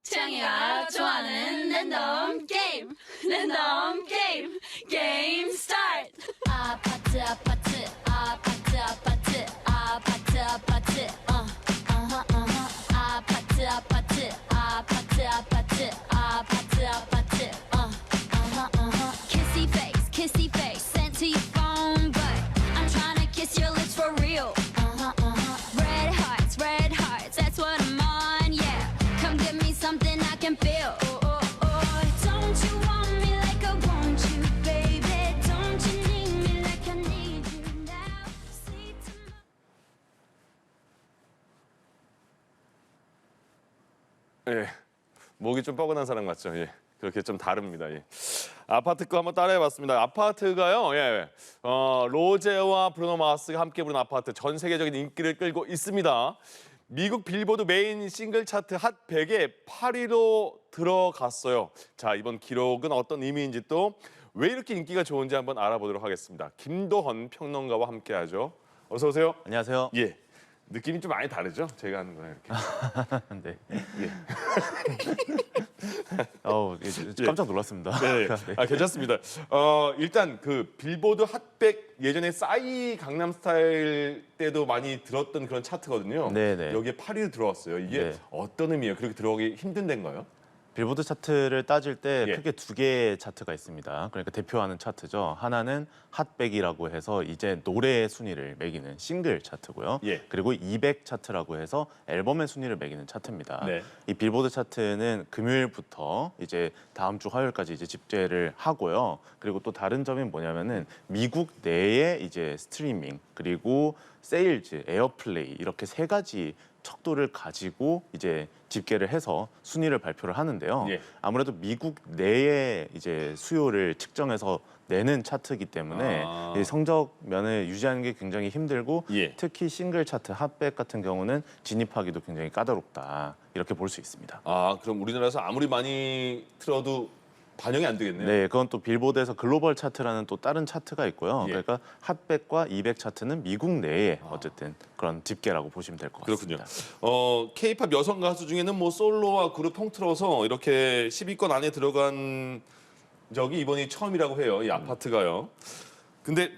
채영이가 좋아하는 랜덤 게임 게임 스타트. 아파트 아파트 아파트 아파트 아파트 아파트 아파트 아파트 아파트 아파트 아파트 아파트 kissy face sent to your phone but I'm trying to kiss your lips for real. Red hearts, that's what I'm on, yeah. Come give me something I can feel. Don't you want me like I want you, baby? Don't you need me like I need you now? See tomorrow. 예, 목이 좀 뻐근한 사람 같죠? 예, 그렇게 좀 다릅니다. 예. 아파트 거 한번 따라해봤습니다. 아파트가요, 예, 로제와 브루노 마스가 함께 부른 아파트 전 세계적인 인기를 끌고 있습니다. 미국 빌보드 메인 싱글 차트 핫 100에 8위로 들어갔어요. 자, 이번 기록은 어떤 의미인지 또 왜 이렇게 인기가 좋은지 한번 알아보도록 하겠습니다. 김도헌 평론가와 함께하죠. 어서 오세요. 안녕하세요. 예, 느낌이 좀 많이 다르죠? 제가 하는 거랑 이렇게. 네. 예. 깜짝 놀랐습니다. 네, 네. 괜찮습니다. 일단 그 빌보드 핫100 예전에 싸이 강남스타일 때도 많이 들었던 그런 차트거든요. 네네. 여기에 8위로 들어왔어요. 이게 네. 어떤 의미예요? 그렇게 들어오기 힘든 데인가요? 빌보드 차트를 따질 때 예. 크게 두 개의 차트가 있습니다. 그러니까 대표하는 차트죠. 하나는 핫100이라고 해서 이제 노래의 순위를 매기는 싱글 차트고요. 예. 그리고 200 차트라고 해서 앨범의 순위를 매기는 차트입니다. 네. 이 빌보드 차트는 금요일부터 이제 다음 주 화요일까지 이제 집계를 하고요. 그리고 또 다른 점이 뭐냐면은 미국 내에 이제 스트리밍 그리고 세일즈, 에어플레이 이렇게 세 가지 척도를 가지고 이제 집계를 해서 순위를 발표를 하는데요. 예. 아무래도 미국 내에 이제 수요를 측정해서 내는 차트이기 때문에 아. 이 성적 면을 유지하는 게 굉장히 힘들고 예. 특히 싱글 차트 핫백 같은 경우는 진입하기도 굉장히 까다롭다 이렇게 볼 수 있습니다. 아, 그럼 우리나라에서 아무리 많이 틀어도 반영이 안 되겠네요. 네, 그건 또 빌보드에서 글로벌 차트라는 또 다른 차트가 있고요. 예. 그러니까 핫백과 200 차트는 미국 내에 어쨌든 그런 집계라고 보시면 될 것 그렇군요. 같습니다. K-팝 여성 가수 중에는 뭐 솔로와 그룹 통틀어서 이렇게 10위권 안에 들어간 적이 이번이 처음이라고 해요. 이 아파트가요. 근데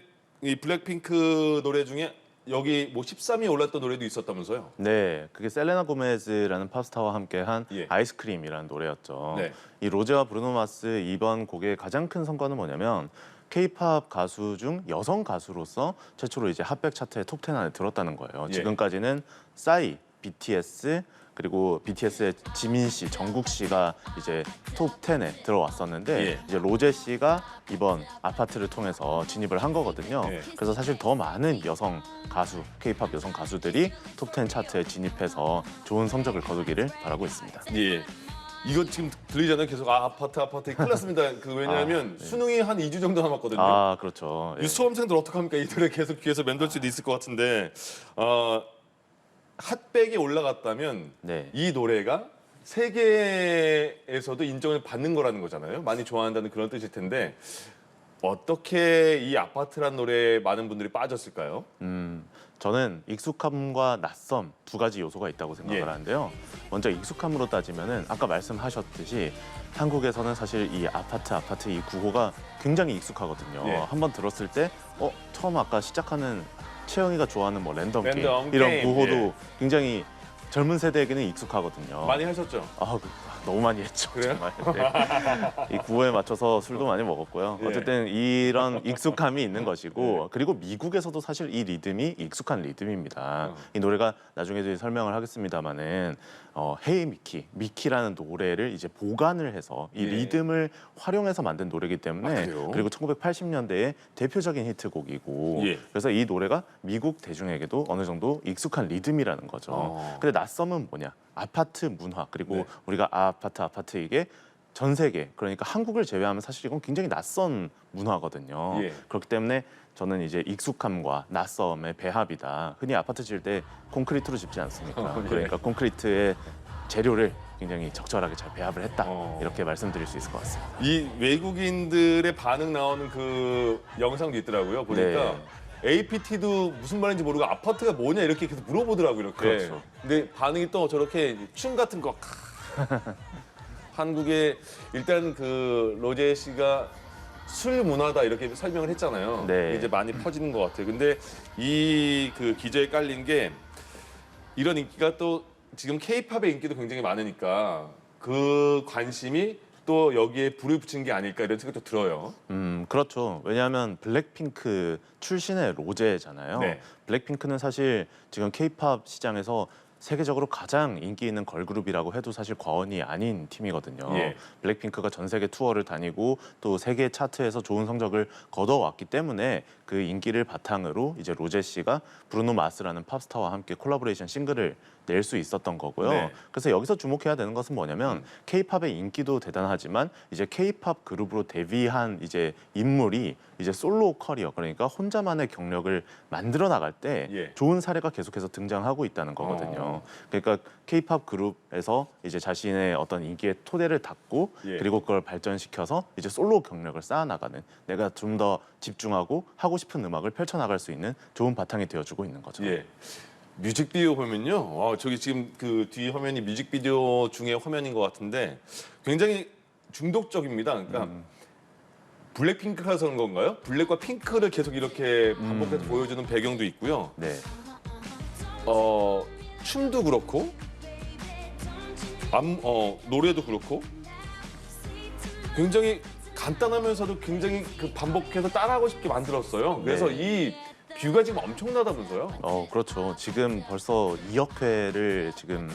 이 블랙핑크 노래 중에 여기 뭐 13위에 올랐던 노래도 있었다면서요? 네, 그게 셀레나 고메즈라는 팝스타와 함께한 예. 아이스크림이라는 노래였죠. 네. 이 로제와 브루노 마스 이번 곡의 가장 큰 성과는 뭐냐면 K-팝 가수 중 여성 가수로서 최초로 이제 핫백 차트의 톱10 안에 들었다는 거예요. 예. 지금까지는 싸이, BTS 그리고 BTS의 지민 씨, 정국 씨가 이제 톱10에 들어왔었는데 예. 이제 로제 씨가 이번 아파트를 통해서 진입을 한 거거든요. 예. 그래서 사실 더 많은 여성 가수, K-팝 여성 가수들이 톱10 차트에 진입해서 좋은 성적을 거두기를 바라고 있습니다. 예. 이거 지금 들리잖아요. 계속 아파트 큰일 났습니다. 왜냐하면 수능이 한 2주 정도 남았거든요. 아, 그렇죠. 예. 이 수험생들 어떡합니까? 이 노래 계속 귀에서 맴돌 수도 있을 것 같은데 핫백에 올라갔다면 네. 이 노래가 세계에서도 인정을 받는 거라는 거잖아요. 많이 좋아한다는 그런 뜻일 텐데 어떻게 이 아파트란 노래에 많은 분들이 빠졌을까요? 저는 익숙함과 낯섦 두 가지 요소가 있다고 생각을 예. 하는데요. 먼저 익숙함으로 따지면은 아까 말씀하셨듯이 한국에서는 사실 이 아파트 이 구호가 굉장히 익숙하거든요. 예. 한번 들었을 때 처음 아까 시작하는 채영이가 좋아하는 뭐 랜덤 랜덤 게임 이런 게임, 구호도 예. 굉장히 젊은 세대에게는 익숙하거든요. 많이 하셨죠? 너무 많이 했죠. 그래요? 정말. 네. 이 구호에 맞춰서 술도 많이 먹었고요. 예. 어쨌든 이런 익숙함이 있는 것이고 그리고 미국에서도 사실 이 리듬이 익숙한 리듬입니다. 이 노래가 나중에도 설명을 하겠습니다마는 헤이 미키라는 노래를 이제 보관을 해서 이 예. 리듬을 활용해서 만든 노래기 때문에 그래요? 그리고 1980년대의 대표적인 히트곡이고 예. 그래서 이 노래가 미국 대중에게도 어느 정도 익숙한 리듬이라는 거죠. 근데 낯섦은 뭐냐? 아파트 문화 그리고 네. 우리가 아파트 이게 전 세계 그러니까 한국을 제외하면 사실 이건 굉장히 낯선 문화거든요. 예. 그렇기 때문에 저는 이제 익숙함과 낯섦의 배합이다. 흔히 아파트 지을 때 콘크리트로 짓지 않습니까? 예. 그러니까 콘크리트의 재료를 굉장히 적절하게 잘 배합을 했다. 어. 이렇게 말씀드릴 수 있을 것 같습니다. 이 외국인들의 반응 나오는 그 영상도 있더라고요. 보니까 APT도 무슨 말인지 모르고 아파트가 뭐냐 이렇게 계속 물어보더라고요. 이렇게. 그렇죠. 근데 반응이 또 저렇게 춤 같은 거 한국에 일단 그 로제 씨가 술 문화다 이렇게 설명을 했잖아요. 네. 이제 많이 퍼지는 것 같아요. 근데 이 그 기저에 깔린 게 이런 인기가 또 지금 K-팝의 인기도 굉장히 많으니까 그 관심이 또 여기에 불을 붙인 게 아닐까 이런 생각도 들어요. 그렇죠. 왜냐하면 블랙핑크 출신의 로제잖아요. 네. 블랙핑크는 사실 지금 K-팝 시장에서 세계적으로 가장 인기 있는 걸그룹이라고 해도 사실 과언이 아닌 팀이거든요. 예. 블랙핑크가 전 세계 투어를 다니고 또 세계 차트에서 좋은 성적을 거둬왔기 때문에 그 인기를 바탕으로 이제 로제 씨가 브루노 마스라는 팝스타와 함께 콜라보레이션 싱글을 낼 수 있었던 거고요. 네. 그래서 여기서 주목해야 되는 것은 뭐냐면 K-팝의 인기도 대단하지만 이제 K-팝 그룹으로 데뷔한 이제 인물이 이제 솔로 커리어 그러니까 혼자만의 경력을 만들어 나갈 때 예. 좋은 사례가 계속해서 등장하고 있다는 거거든요. 그러니까 K-팝 그룹에서 이제 자신의 어떤 인기의 토대를 닫고 예. 그리고 그걸 발전시켜서 이제 솔로 경력을 쌓아나가는 내가 좀 더 집중하고 하고 싶은 음악을 펼쳐나갈 수 있는 좋은 바탕이 되어주고 있는 거죠. 예. 뮤직비디오 보면요. 저기 지금 그 뒤 화면이 뮤직비디오 중에 화면인 것 같은데 굉장히 중독적입니다. 그러니까 블랙핑크라서 그런 건가요? 블랙과 핑크를 계속 이렇게 반복해서 보여주는 배경도 있고요. 네. 춤도 그렇고, 노래도 그렇고, 굉장히 간단하면서도 굉장히 그 반복해서 따라하고 싶게 만들었어요. 그래서 네. 이 뷰가 지금 엄청나다면서요? 그렇죠. 지금 벌써 2억 회를 지금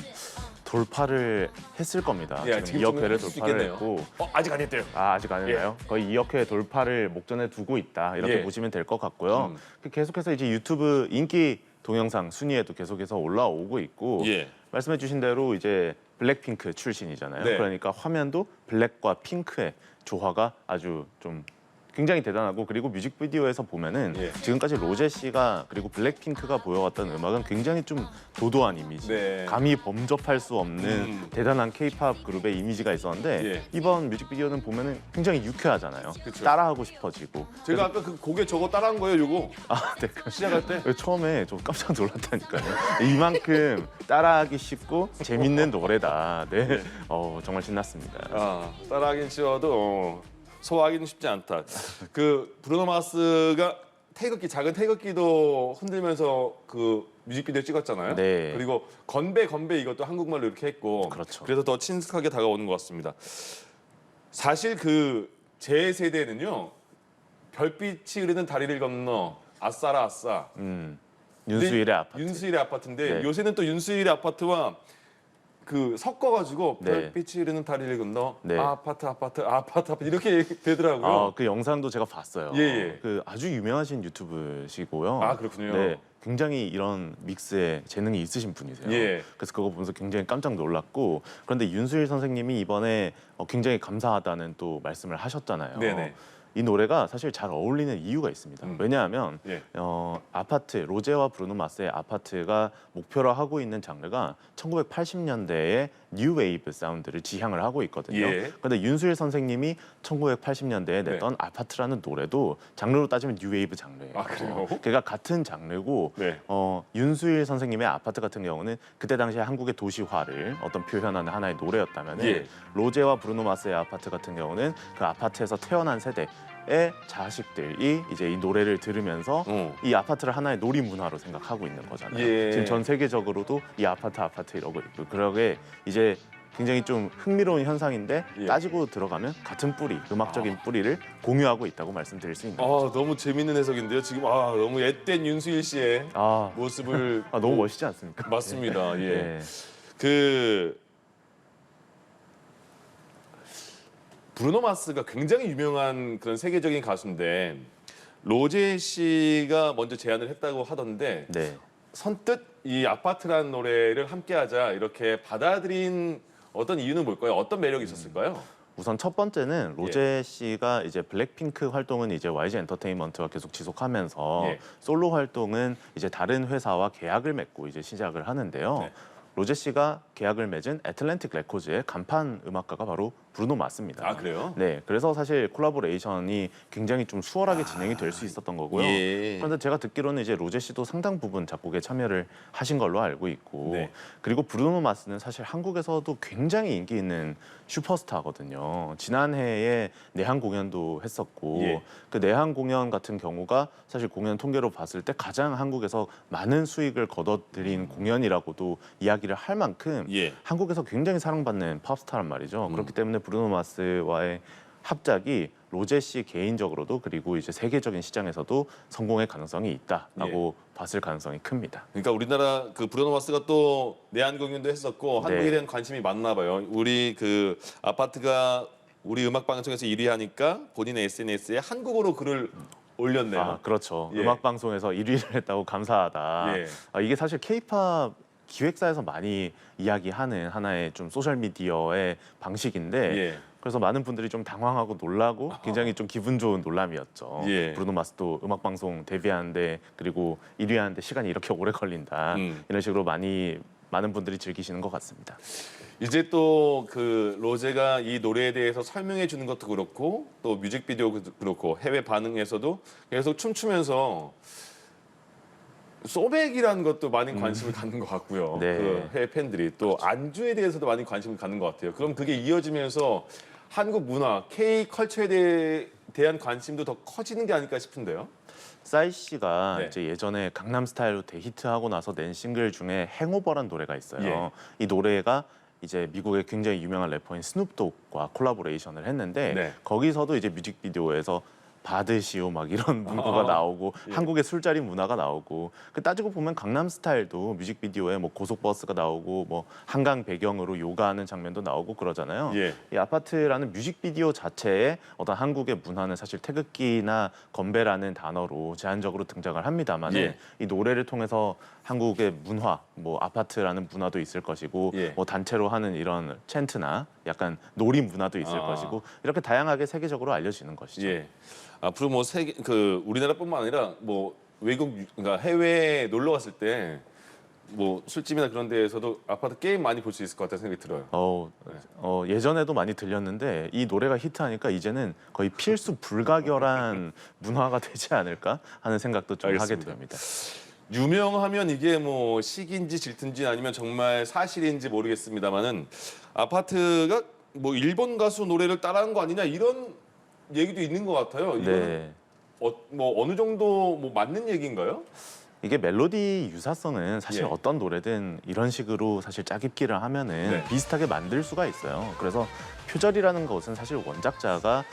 돌파를 했을 겁니다. 예, 지금 2억 회를 수 돌파를 있겠네요. 했고 아직 안 했대요. 아직 안 했나요? 거의 2억 회 돌파를 목전에 두고 있다. 이렇게 예. 보시면 될 것 같고요. 계속해서 이제 유튜브 인기 동영상 순위에도 계속해서 올라오고 있고 예. 말씀해 주신 대로 이제 블랙핑크 출신이잖아요. 네. 그러니까 화면도 블랙과 핑크의 조화가 아주 좀 굉장히 대단하고 그리고 뮤직비디오에서 보면은 예. 지금까지 로제 씨가 그리고 블랙핑크가 보여왔던 음악은 굉장히 좀 도도한 이미지, 네. 감히 범접할 수 없는 대단한 K-팝 그룹의 이미지가 있었는데 예. 이번 뮤직비디오는 보면은 굉장히 유쾌하잖아요. 그쵸. 따라하고 싶어지고. 제가 아까 그 곡에 저거 따라한 거예요, 요거. 네. 시작할 때. 처음에 좀 깜짝 놀랐다니까요. 이만큼 따라하기 쉽고 재밌는 노래다. 네, 정말 신났습니다. 따라하긴 쉬워도 소화하기는 쉽지 않다. 그 브루노 마스가 태극기 작은 태극기도 흔들면서 그 뮤직비디오 찍었잖아요. 네. 그리고 건배 이것도 한국말로 이렇게 했고. 그렇죠. 그래서 더 친숙하게 다가오는 것 같습니다. 사실 그 제 세대는요. 별빛이 흐르는 다리를 건너 아싸라 아싸. 윤수일의 아파트. 윤수일의 아파트인데 네. 요새는 또 윤수일의 아파트와 그 섞어가지고 네. 별빛이 흐르는 다리를 건너 네. 아파트 이렇게 되더라고요. 그 영상도 제가 봤어요. 예. 그 아주 유명하신 유튜브시고요. 그렇군요. 네, 굉장히 이런 믹스에 재능이 있으신 분이세요. 예. 그래서 그거 보면서 굉장히 깜짝 놀랐고 그런데 윤수일 선생님이 이번에 굉장히 감사하다는 또 말씀을 하셨잖아요. 네네. 이 노래가 사실 잘 어울리는 이유가 있습니다. 왜냐하면 예. 아파트, 로제와 브루노 마스의 아파트가 목표로 하고 있는 장르가 1980년대의 뉴 웨이브 사운드를 지향을 하고 있거든요. 예. 그런데 윤수일 선생님이 1980년대에 냈던 네. 아파트라는 노래도 장르로 따지면 뉴 웨이브 장르예요. 그래요? 그러니까 같은 장르고 네. 윤수일 선생님의 아파트 같은 경우는 그때 당시에 한국의 도시화를 어떤 표현하는 하나의 노래였다면 예. 로제와 브루노 마스의 아파트 같은 경우는 그 아파트에서 태어난 세대의 자식들이 이제 이 노래를 들으면서 이 아파트를 하나의 놀이 문화로 생각하고 있는 거잖아요. 예. 지금 전 세계적으로도 이 아파트 이러고 있고 그러게 이제 굉장히 좀 흥미로운 현상인데 예. 따지고 들어가면 같은 뿌리, 음악적인 뿌리를 공유하고 있다고 말씀드릴 수 있는 거죠. 너무 재밌는 해석인데요. 지금 너무 앳된 윤수일 씨의 모습을 너무 멋있지 않습니까? 맞습니다. 예. 네. 그 브루노 마스가 굉장히 유명한 그런 세계적인 가수인데 로제 씨가 먼저 제안을 했다고 하던데 네. 선뜻 이 아파트라는 노래를 함께하자 이렇게 받아들인 어떤 이유는 뭘까요? 어떤 매력이 있었을까요? 우선 첫 번째는 로제 씨가 이제 블랙핑크 활동은 이제 YG 엔터테인먼트와 계속 지속하면서 예. 솔로 활동은 이제 다른 회사와 계약을 맺고 이제 시작을 하는데요. 네. 로제 씨가 계약을 맺은 애틀랜틱 레코즈의 간판 음악가가 바로 브루노 마스입니다. 아, 그래요? 네, 그래서 사실 콜라보레이션이 굉장히 좀 수월하게 진행이 될 수 있었던 거고요. 예. 그런데 제가 듣기로는 이제 로제 씨도 상당 부분 작곡에 참여를 하신 걸로 알고 있고, 네. 그리고 브루노 마스는 사실 한국에서도 굉장히 인기 있는 슈퍼스타거든요. 지난해에 내한 공연도 했었고, 예. 그 내한 공연 같은 경우가 사실 공연 통계로 봤을 때 가장 한국에서 많은 수익을 거둬들인 공연이라고도 이야기를 할 만큼 예. 한국에서 굉장히 사랑받는 팝스타란 말이죠. 그렇기 때문에 브루노 마스와의 합작이 로제 씨 개인적으로도 그리고 이제 세계적인 시장에서도 성공의 가능성이 있다라고 봤을 가능성이 큽니다. 그러니까 우리나라 그 브루노 마스가 또 내한 공연도 했었고 네. 한국에 대한 관심이 많나 봐요. 우리 그 아파트가 우리 음악 방송에서 1위 하니까 본인의 SNS에 한국어로 글을 올렸네요. 아, 그렇죠. 예. 음악 방송에서 1위를 했다고 감사하다. 예. 이게 사실 K-팝 기획사에서 많이 이야기하는 하나의 좀 소셜 미디어의 방식인데 예. 그래서 많은 분들이 좀 당황하고 놀라고 굉장히 좀 기분 좋은 놀람이었죠. 예. 브루노 마스도 음악 방송 데뷔하는데 그리고 1위 하는데 시간이 이렇게 오래 걸린다. 이런 식으로 많은 분들이 즐기시는 것 같습니다. 이제 또 그 로제가 이 노래에 대해서 설명해 주는 것도 그렇고 또 뮤직비디오도 그렇고 해외 반응에서도 계속 춤추면서 소백이라는 것도 많이 관심을 갖는 것 같고요. 네. 그 해외 팬들이 또 안주에 대해서도 많이 관심을 갖는 것 같아요. 그럼 그게 이어지면서 한국 문화, K 컬처에 대한 관심도 더 커지는 게 아닐까 싶은데요. 싸이 씨가 네. 이제 예전에 강남 스타일로 대히트하고 나서 낸 싱글 중에 행오버란 노래가 있어요. 예. 이 노래가 이제 미국의 굉장히 유명한 래퍼인 스눕독과 콜라보레이션을 했는데 네. 거기서도 이제 뮤직비디오에서 받으시오 막 이런 문구가 나오고 예. 한국의 술자리 문화가 나오고 그 따지고 보면 강남 스타일도 뮤직비디오에 뭐 고속버스가 나오고 뭐 한강 배경으로 요가하는 장면도 나오고 그러잖아요. 예. 이 아파트라는 뮤직비디오 자체에 어떤 한국의 문화는 사실 태극기나 건배라는 단어로 제한적으로 등장을 합니다만 예. 이 노래를 통해서 한국의 문화, 뭐 아파트라는 문화도 있을 것이고 예. 뭐 단체로 하는 이런 챈트나 약간 놀이 문화도 있을 아. 것이고 이렇게 다양하게 세계적으로 알려지는 것이죠. 예. 앞으로 뭐 세계 그 우리나라뿐만 아니라 뭐 외국 그러니까 해외에 놀러 갔을 때 뭐 술집이나 그런 데에서도 아파트 게임 많이 볼 수 있을 것 같다는 생각이 들어요. 예전에도 많이 들렸는데 이 노래가 히트하니까 이제는 거의 필수 불가결한 문화가 되지 않을까 하는 생각도 좀 알겠습니다. 하게 됩니다. 유명하면 이게 뭐 시기인지 질투인지 아니면 정말 사실인지 모르겠습니다만은 아파트가 뭐 일본 가수 노래를 따라한 거 아니냐 이런 얘기도 있는 것 같아요. 이건 네. 뭐 어느 정도 뭐 맞는 얘기인가요? 이게 멜로디 유사성은 사실 예. 어떤 노래든 이런 식으로 사실 짜깁기를 하면은 네. 비슷하게 만들 수가 있어요. 그래서 표절이라는 것은 사실 원작자가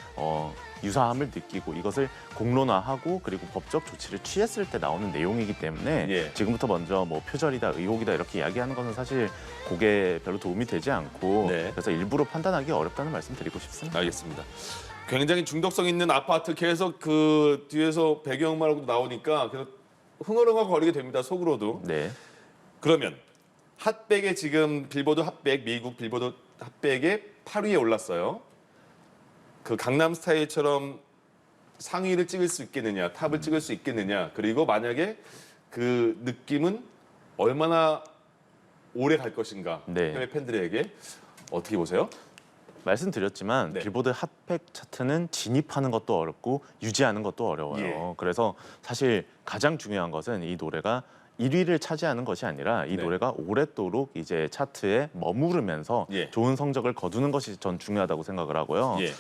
유사함을 느끼고 이것을 공론화하고 그리고 법적 조치를 취했을 때 나오는 내용이기 때문에 예. 지금부터 먼저 뭐 표절이다, 의혹이다 이렇게 이야기하는 것은 사실 곡에 별로 도움이 되지 않고 네. 그래서 일부러 판단하기 어렵다는 말씀 드리고 싶습니다. 알겠습니다. 굉장히 중독성 있는 아파트 계속 그 뒤에서 배경음악으로 나오니까 계속 흥얼흥얼 거리게 됩니다. 속으로도. 네. 그러면 핫백에 지금 빌보드 핫백 미국 빌보드 핫백에 8위에 올랐어요. 그 강남 스타일처럼 상위를 찍을 수 있겠느냐, 탑을 찍을 수 있겠느냐. 그리고 만약에 그 느낌은 얼마나 오래 갈 것인가. 네. 해외 팬들에게 어떻게 보세요? 말씀드렸지만 네. 빌보드 핫백 차트는 진입하는 것도 어렵고 유지하는 것도 어려워요. 예. 그래서 사실 가장 중요한 것은 이 노래가 1위를 차지하는 것이 아니라 이 네. 노래가 오랫도록 이제 차트에 머무르면서 예. 좋은 성적을 거두는 것이 전 중요하다고 생각을 하고요. 예.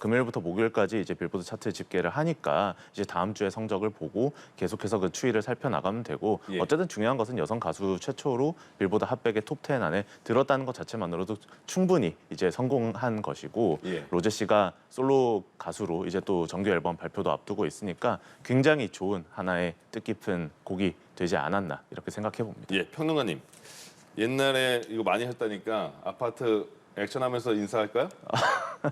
금요일부터 목요일까지 이제 빌보드 차트 집계를 하니까 이제 다음 주에 성적을 보고 계속해서 그 추이를 살펴나가면 되고 예. 어쨌든 중요한 것은 여성 가수 최초로 빌보드 핫백의 톱10 안에 들었다는 것 자체만으로도 충분히 이제 성공한 것이고 예. 로제 씨가 솔로 가수로 이제 또 정규 앨범 발표도 앞두고 있으니까 굉장히 좋은 하나의 뜻깊은 곡이 되지 않았나 이렇게 생각해 봅니다. 예, 평론가님. 옛날에 이거 많이 했다니까 아파트 액션하면서 인사할까요?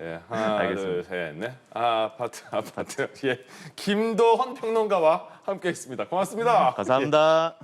예, 하나, 알겠습니다. 둘, 셋, 넷. 아파트. 예, 김도헌 평론가와 함께했습니다. 고맙습니다. 감사합니다.